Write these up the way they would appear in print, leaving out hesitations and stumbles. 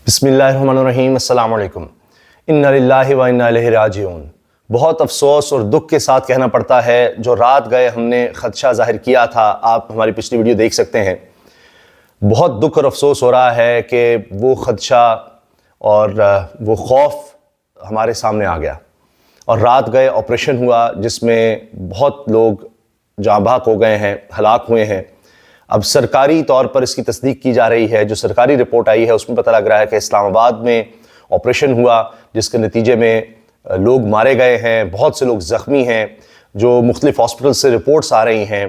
بسم اللہ الرحمن الرحیم۔ السلام علیکم۔ انا للہ و انا الیہ راجعون۔ بہت افسوس اور دکھ کے ساتھ کہنا پڑتا ہے، جو رات گئے ہم نے خدشہ ظاہر کیا تھا، آپ ہماری پچھلی ویڈیو دیکھ سکتے ہیں، بہت دکھ اور افسوس ہو رہا ہے کہ وہ خدشہ اور وہ خوف ہمارے سامنے آ گیا، اور رات گئے آپریشن ہوا جس میں بہت لوگ جاں بحق ہو گئے ہیں، ہلاک ہوئے ہیں۔ اب سرکاری طور پر اس کی تصدیق کی جا رہی ہے، جو سرکاری رپورٹ آئی ہے اس میں پتہ لگ رہا ہے کہ اسلام آباد میں آپریشن ہوا جس کے نتیجے میں لوگ مارے گئے ہیں، بہت سے لوگ زخمی ہیں۔ جو مختلف ہاسپٹل سے رپورٹس آ رہی ہیں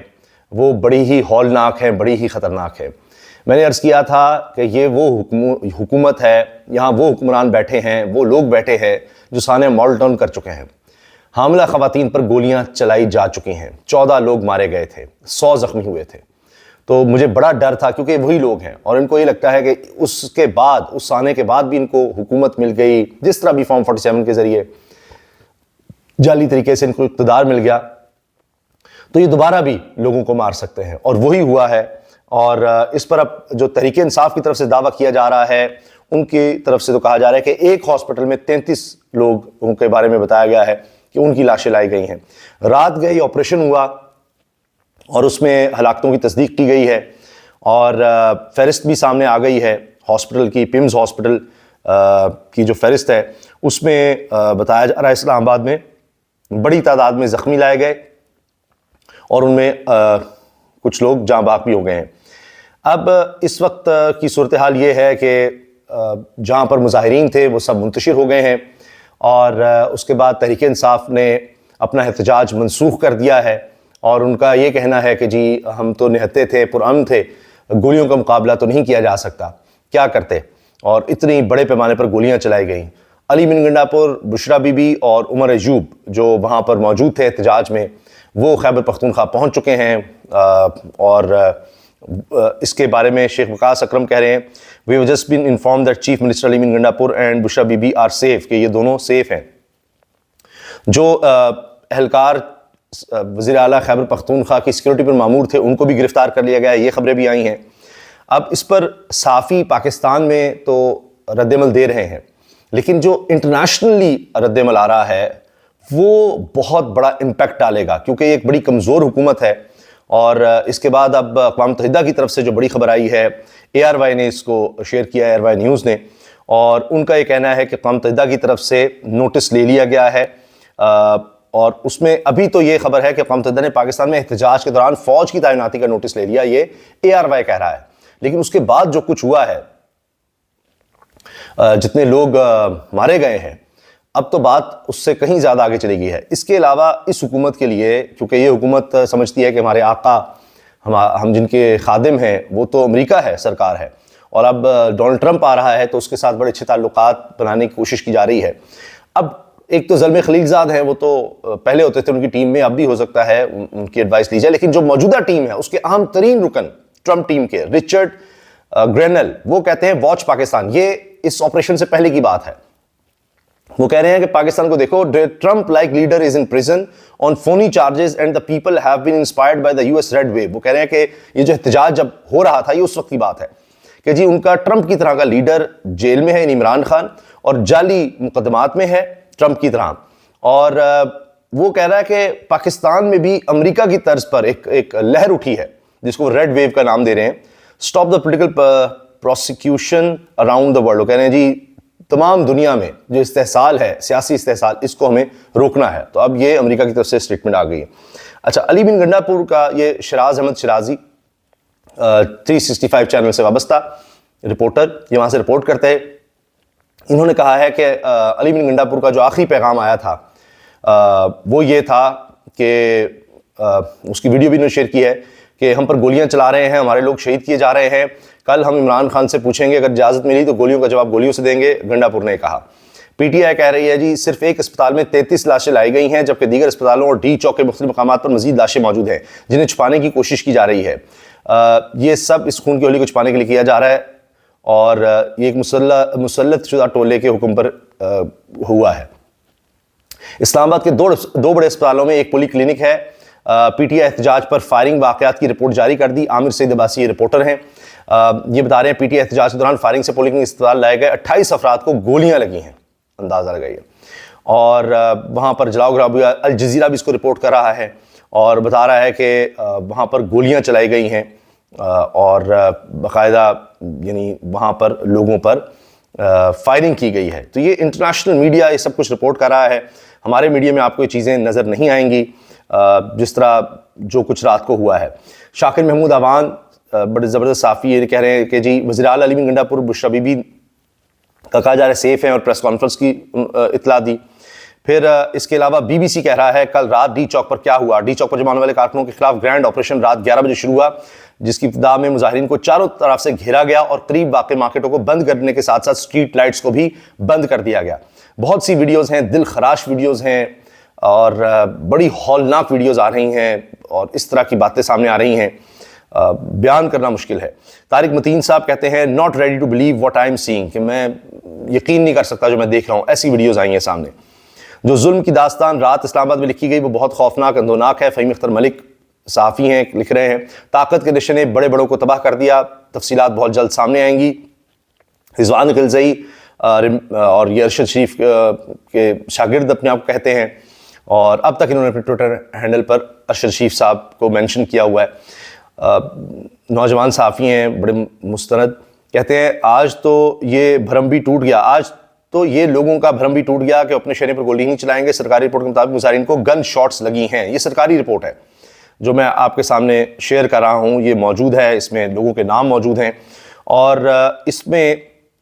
وہ بڑی ہی ہولناک ہیں، بڑی ہی خطرناک ہے۔ میں نے عرض کیا تھا کہ یہ وہ حکومت ہے، یہاں وہ حکمران بیٹھے ہیں، وہ لوگ بیٹھے ہیں جو سانحہ ماڈل ٹاؤن کر چکے ہیں۔ حاملہ خواتین پر گولیاں چلائی جا چکی ہیں، 14 لوگ مارے گئے تھے، 100 زخمی ہوئے تھے۔ تو مجھے بڑا ڈر تھا کیونکہ وہی لوگ ہیں، اور ان کو یہ لگتا ہے کہ اس کے بعد، اس سانحے کے بعد بھی ان کو حکومت مل گئی، جس طرح بھی فارم 47 کے ذریعے جعلی طریقے سے ان کو اقتدار مل گیا، تو یہ دوبارہ بھی لوگوں کو مار سکتے ہیں، اور وہی ہوا ہے۔ اور اس پر اب جو تحریک انصاف کی طرف سے دعویٰ کیا جا رہا ہے، ان کی طرف سے تو کہا جا رہا ہے کہ ایک ہاسپٹل میں 33 لوگوں کے بارے میں بتایا گیا ہے کہ ان کی لاشیں لائی گئی ہیں۔ رات گئے آپریشن ہوا اور اس میں ہلاکتوں کی تصدیق کی گئی ہے، اور فہرست بھی سامنے آ گئی ہے ہاسپٹل کی، پیمز ہاسپٹل کی جو فہرست ہے اس میں بتایا جا رہا ہے اسلام آباد میں بڑی تعداد میں زخمی لائے گئے، اور ان میں کچھ لوگ جاں بحق بھی ہو گئے ہیں۔ اب اس وقت کی صورتحال یہ ہے کہ جہاں پر مظاہرین تھے وہ سب منتشر ہو گئے ہیں، اور اس کے بعد تحریک انصاف نے اپنا احتجاج منسوخ کر دیا ہے، اور ان کا یہ کہنا ہے کہ جی ہم تو نہتے تھے، پرامن تھے، گولیوں کا مقابلہ تو نہیں کیا جا سکتا، کیا کرتے، اور اتنی بڑے پیمانے پر گولیاں چلائی گئیں۔ علی بن گنڈا پور، بشرا بی بی اور عمر ایوب جو وہاں پر موجود تھے احتجاج میں، وہ خیبر پختونخوا پہنچ چکے ہیں، اور اس کے بارے میں شیخ وقاص اکرم کہہ رہے ہیں "We have just been informed that Chief Minister علی بن گنڈا پور and Bushra be be are safe"، کہ یہ دونوں سیف ہیں۔ جو اہلکار وزیر اعلیٰ خیبر پختونخوا کی سیکیورٹی پر مامور تھے ان کو بھی گرفتار کر لیا گیا ہے، یہ خبریں بھی آئی ہیں۔ اب اس پر صحافی پاکستان میں تو رد عمل دے رہے ہیں، لیکن جو انٹرنیشنلی رد عمل آ رہا ہے وہ بہت بڑا امپیکٹ ڈالے گا، کیونکہ یہ ایک بڑی کمزور حکومت ہے۔ اور اس کے بعد اب اقوام متحدہ کی طرف سے جو بڑی خبر آئی ہے، ARY نے اس کو شیئر کیا ہے، ARY نیوز نے، اور ان کا یہ کہنا ہے کہ اقوام متحدہ کی طرف سے نوٹس لے لیا گیا ہے، اور اس میں ابھی تو یہ خبر ہے کہ اقوام متحدہ نے پاکستان میں احتجاج کے دوران فوج کی تعیناتی کا نوٹس لے لیا، یہ ARY کہہ رہا ہے۔ لیکن اس کے بعد جو کچھ ہوا ہے، جتنے لوگ مارے گئے ہیں، اب تو بات اس سے کہیں زیادہ آگے چلی گئی ہے۔ اس کے علاوہ اس حکومت کے لیے، کیونکہ یہ حکومت سمجھتی ہے کہ ہمارے آقا، ہم جن کے خادم ہیں وہ تو امریکہ ہے، سرکار ہے، اور اب ڈونلڈ ٹرمپ آ رہا ہے تو اس کے ساتھ بڑے اچھے تعلقات بنانے کی کوشش کی جا رہی ہے۔ اب ایک تو زلمے خلیل زاد ہیں، وہ تو پہلے ہوتے تھے ان کی ٹیم میں، اب بھی ہو سکتا ہے ان کی ایڈوائس لی جائے، لیکن جو موجودہ ٹیم ہے اس کے اہم ترین رکن ٹرمپ ٹیم کے رچرڈ گرینل، وہ کہتے ہیں واچ پاکستان۔ یہ اس آپریشن سے پہلے کی بات ہے۔ وہ کہہ رہے ہیں کہ پاکستان کو دیکھو، Trump like leader is in prison on فونی charges and the people have been inspired by the US red wave۔ وہ کہہ رہے ہیں کہ یہ جو احتجاج جب ہو رہا تھا، یہ اس وقت کی بات ہے کہ جی ان کا ٹرمپ کی طرح کا لیڈر جیل میں ہے، عمران خان، اور جعلی مقدمات میں ہے ٹرمپ کی طرح۔ اور وہ کہہ رہا ہے کہ پاکستان میں بھی امریکہ کی طرز پر ایک لہر اٹھی ہے جس کو ریڈ ویو کا نام دے رہے ہیں، stop the political prosecution around the world. وہ کہہ رہے ہیں جی تمام دنیا میں جو استحصال ہے، سیاسی استحصال، اس کو ہمیں روکنا ہے۔ تو اب یہ امریکہ کی طرف سے اسٹیٹمنٹ آ گئی ہے۔ اچھا، علی بن گنڈا پور کا یہ شراز احمد شرازی 365 چینل سے وابستہ رپورٹر، یہ وہاں سے رپورٹ کرتے ہیں، انہوں نے کہا ہے کہ علی بن گنڈا پور کا جو آخری پیغام آیا تھا وہ یہ تھا کہ اس کی ویڈیو بھی انہوں نے شیئر کی ہے کہ ہم پر گولیاں چلا رہے ہیں، ہمارے لوگ شہید کیے جا رہے ہیں، کل ہم عمران خان سے پوچھیں گے، اگر اجازت ملی تو گولیوں کا جواب گولیوں سے دیں گے، گنڈا پور نے کہا۔ PTI کہہ رہی ہے جی صرف ایک اسپتال میں 33 لاشیں لائی گئی ہیں، جبکہ دیگر اسپتالوں اور ڈی چوک کے مختلف مقامات پر مزید لاشیں موجود ہیں جنہیں چھپانے کی کوشش کی جا رہی ہے۔ یہ سب اس خون کی ہولی کو چھپانے کے لیے کیا جا رہا ہے، اور یہ ایک مسلط شدہ ٹولے کے حکم پر ہوا ہے۔ اسلام آباد کے دو بڑے اسپتالوں میں ایک پولی کلینک ہے۔ PTI احتجاج پر فائرنگ واقعات کی رپورٹ جاری کر دی۔ عامر سعید عباسی یہ رپورٹر ہیں۔ یہ بتا رہے ہیں PTI احتجاج کے دوران فائرنگ سے پولیو کلینک اسپتال لائے گئے 28 افراد کو گولیاں لگی ہیں، اندازہ لگائیے۔ اور وہاں پر جلاؤ غراب ہوا، الجزیرہ بھی اس کو رپورٹ کر رہا ہے اور بتا رہا ہے کہ وہاں پر گولیاں چلائی گئی ہیں اور باقاعدہ یعنی وہاں پر لوگوں پر فائرنگ کی گئی ہے۔ تو یہ انٹرنیشنل میڈیا یہ سب کچھ رپورٹ کر رہا ہے، ہمارے میڈیا میں آپ کو یہ چیزیں نظر نہیں آئیں گی جس طرح جو کچھ رات کو ہوا ہے۔ شاکر محمود آوان بڑے زبردست صحافی یہ کہہ رہے ہیں کہ جی وزیر اعلیٰ علی بن گنڈا پور بشرا بی بی کا کہا جا رہا ہے سیف ہیں اور پریس کانفرنس کی اطلاع دی۔ پھر اس کے علاوہ BBC کہہ رہا ہے کل رات ڈی چوک پر کیا ہوا، ڈی چوک پر جمع ہونے والے کارکنوں کے خلاف گرینڈ آپریشن رات 11 بجے شروع ہوا، جس کی ابتدا میں مظاہرین کو چاروں طرف سے گھیرا گیا اور قریب واقع مارکیٹوں کو بند کرنے کے ساتھ ساتھ اسٹریٹ لائٹس کو بھی بند کر دیا گیا۔ بہت سی ویڈیوز ہیں، دل خراش ویڈیوز ہیں اور بڑی ہولناک ویڈیوز آ رہی ہیں اور اس طرح کی باتیں سامنے آ رہی ہیں، بیان کرنا مشکل ہے۔ طارق متین صاحب کہتے ہیں not ready to believe what I am seeing، کہ میں یقین نہیں کر سکتا جو میں دیکھ رہا ہوں، ایسی ویڈیوز آئی ہیں سامنے۔ جو ظلم کی داستان رات اسلام آباد میں لکھی گئی وہ بہت خوفناک اندوناک ہے، فہیم اختر ملک صحافی ہیں لکھ رہے ہیں۔ طاقت کے نشے نے بڑے بڑوں کو تباہ کر دیا، تفصیلات بہت جلد سامنے آئیں گی۔ رضوان غلزئی اور یہ ارشد شریف کے شاگرد اپنے آپ کو کہتے ہیں اور اب تک انہوں نے اپنے ٹویٹر ہینڈل پر ارشد شریف صاحب کو مینشن کیا ہوا ہے۔ نوجوان صحافی ہیں بڑے مستند، کہتے ہیں آج تو یہ بھرم بھی ٹوٹ گیا، آج تو یہ لوگوں کا بھرم بھی ٹوٹ گیا کہ اپنے شہری پر گولی نہیں چلائیں گے۔ سرکاری رپورٹ کے مطابق مظاہرین کو گن شاٹس لگی ہیں، یہ سرکاری رپورٹ ہے جو میں آپ کے سامنے شیئر کر رہا ہوں، یہ موجود ہے، اس میں لوگوں کے نام موجود ہیں اور اس میں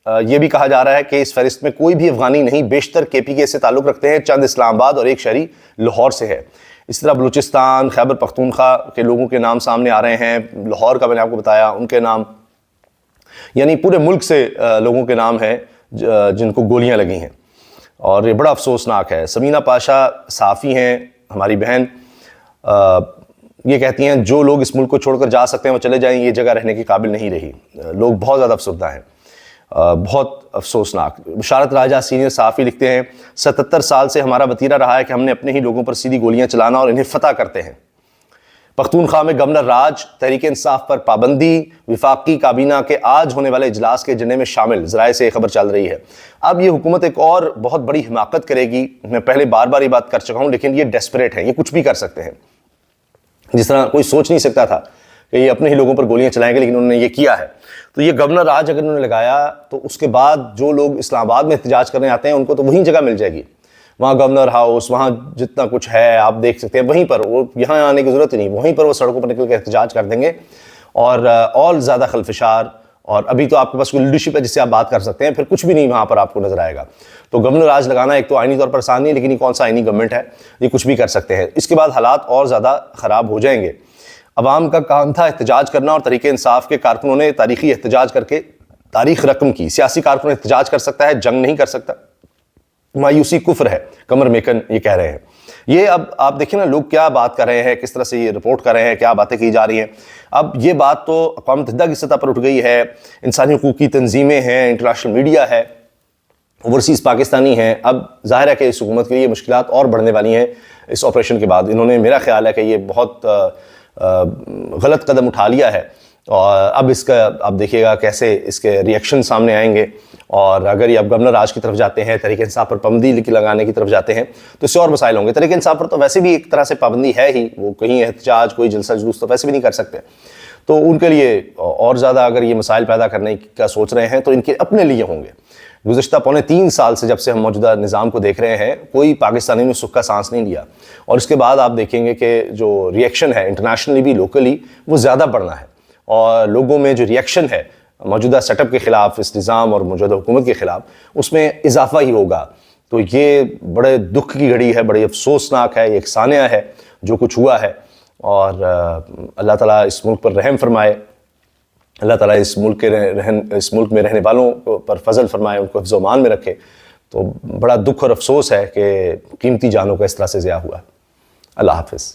یہ بھی کہا جا رہا ہے کہ اس فہرست میں کوئی بھی افغانی نہیں، بیشتر KPK سے تعلق رکھتے ہیں، چند اسلام آباد اور ایک شہری لاہور سے ہے۔ اس طرح بلوچستان، خیبر پختونخوا کے لوگوں کے نام سامنے آ رہے ہیں، لاہور کا میں نے آپ کو بتایا ان کے نام، یعنی پورے ملک سے لوگوں کے نام ہیں جن کو گولیاں لگی ہیں اور یہ بڑا افسوسناک ہے۔ سمینہ پاشا صحافی ہیں ہماری بہن، یہ کہتی ہیں جو لوگ اس ملک کو چھوڑ کر جا سکتے ہیں وہ چلے جائیں، یہ جگہ رہنے کی قابل نہیں رہی، لوگ بہت زیادہ افسردہ ہیں، بہت افسوسناک۔ بشارت راجہ سینئر صحافی لکھتے ہیں 77 سال سے ہمارا وتیرہ رہا ہے کہ ہم نے اپنے ہی لوگوں پر سیدھی گولیاں چلانا اور انہیں فتح کرتے ہیں۔ پختونخوا میں گورنر راج تحریک انصاف پر پابندی، وفاقی کابینہ کے آج ہونے والے اجلاس کے ایجنڈے میں شامل، ذرائع سے یہ خبر چل رہی ہے۔ اب یہ حکومت ایک اور بہت بڑی حماقت کرے گی، میں پہلے بار بار یہ بات کر چکا ہوں لیکن یہ ڈیسپریٹ ہے، یہ کچھ بھی کر سکتے ہیں۔ جس طرح کوئی سوچ نہیں سکتا تھا کہ یہ اپنے ہی لوگوں پر گولیاں چلائیں گے لیکن انہوں نے یہ کیا ہے۔ تو یہ گورنر راج اگر انہوں نے لگایا تو اس کے بعد جو لوگ اسلام آباد میں احتجاج کرنے آتے ہیں ان کو تو وہیں جگہ مل جائے گی، وہاں گورنر ہاؤس، وہاں جتنا کچھ ہے آپ دیکھ سکتے ہیں، وہیں پر وہ یہاں آنے کی ضرورت ہی نہیں، وہیں پر وہ سڑکوں پر نکل کے احتجاج کر دیں گے اور زیادہ خلفشار، اور ابھی تو آپ کے پاس کوئی لیڈرشپ ہے جس سے آپ بات کر سکتے ہیں، پھر کچھ بھی نہیں وہاں پر آپ کو نظر آئے گا۔ تو گورنر راج لگانا ایک تو آئینی طور پر آسان نہیں، لیکن یہ کون سا آئینی گورنمنٹ ہے، یہ کچھ بھی کر سکتے ہیں۔ اس کے بعد حالات اور زیادہ خراب ہو جائیں گے۔ عوام کا کام تھا احتجاج کرنا اور تحریک انصاف کے کارکنوں نے تاریخی احتجاج کر کے تاریخ رقم کی۔ سیاسی کارکن احتجاج کر سکتا ہے، جنگ نہیں کر سکتا، مایوسی کفر ہے، قمر میکن یہ کہہ رہے ہیں۔ یہ اب آپ دیکھیں نا لوگ کیا بات کر رہے ہیں، کس طرح سے یہ رپورٹ کر رہے ہیں، کیا باتیں کی جا رہی ہیں۔ اب یہ بات تو اقوام متحدہ کی سطح پر اٹھ گئی ہے، انسانی حقوق کی تنظیمیں ہیں، انٹرنیشنل میڈیا ہے، اوورسیز پاکستانی ہیں۔ اب ظاہر ہے کہ اس حکومت کے لیے مشکلات اور بڑھنے والی ہیں اس آپریشن کے بعد۔ انہوں نے، میرا خیال ہے کہ یہ بہت غلط قدم اٹھا لیا ہے اور اب اس کا آپ دیکھیے گا کیسے اس کے ریئیکشن سامنے آئیں گے، اور اگر یہ اب گورنر راج کی طرف جاتے ہیں، تحریک انصاف پر پابندی لگانے کی طرف جاتے ہیں تو اس سے اور مسائل ہوں گے۔ تحریک انصاف پر تو ویسے بھی ایک طرح سے پابندی ہے ہی، وہ کہیں احتجاج، کوئی جلسہ جلوس تو ویسے بھی نہیں کر سکتے، تو ان کے لیے اور زیادہ اگر یہ مسائل پیدا کرنے کا سوچ رہے ہیں تو ان کے اپنے لیے ہوں گے۔ گزشتہ 3.25 سال سے جب سے ہم موجودہ نظام کو دیکھ رہے ہیں، کوئی پاکستانی نے سکھ کا سانس نہیں لیا، اور اس کے بعد آپ دیکھیں گے کہ جو ریئیکشن ہے انٹرنیشنلی بھی لوکلی وہ زیادہ بڑھنا ہے، اور لوگوں میں جو ریئیکشن ہے موجودہ سیٹ اپ کے خلاف، اس نظام اور موجودہ حکومت کے خلاف، اس میں اضافہ ہی ہوگا۔ تو یہ بڑے دکھ کی گھڑی ہے، بڑی افسوسناک ہے، یہ ایک سانحہ ہے جو کچھ ہوا ہے، اور اللہ تعالیٰ اس ملک پر رحم فرمائے، اللہ تعالیٰ اس ملک میں رہنے والوں پر فضل فرمائے، ان کو حفظ و امان میں رکھے۔ تو بڑا دکھ اور افسوس ہے کہ قیمتی جانوں کا اس طرح سے ضیاع ہوا ہے۔ اللہ حافظ۔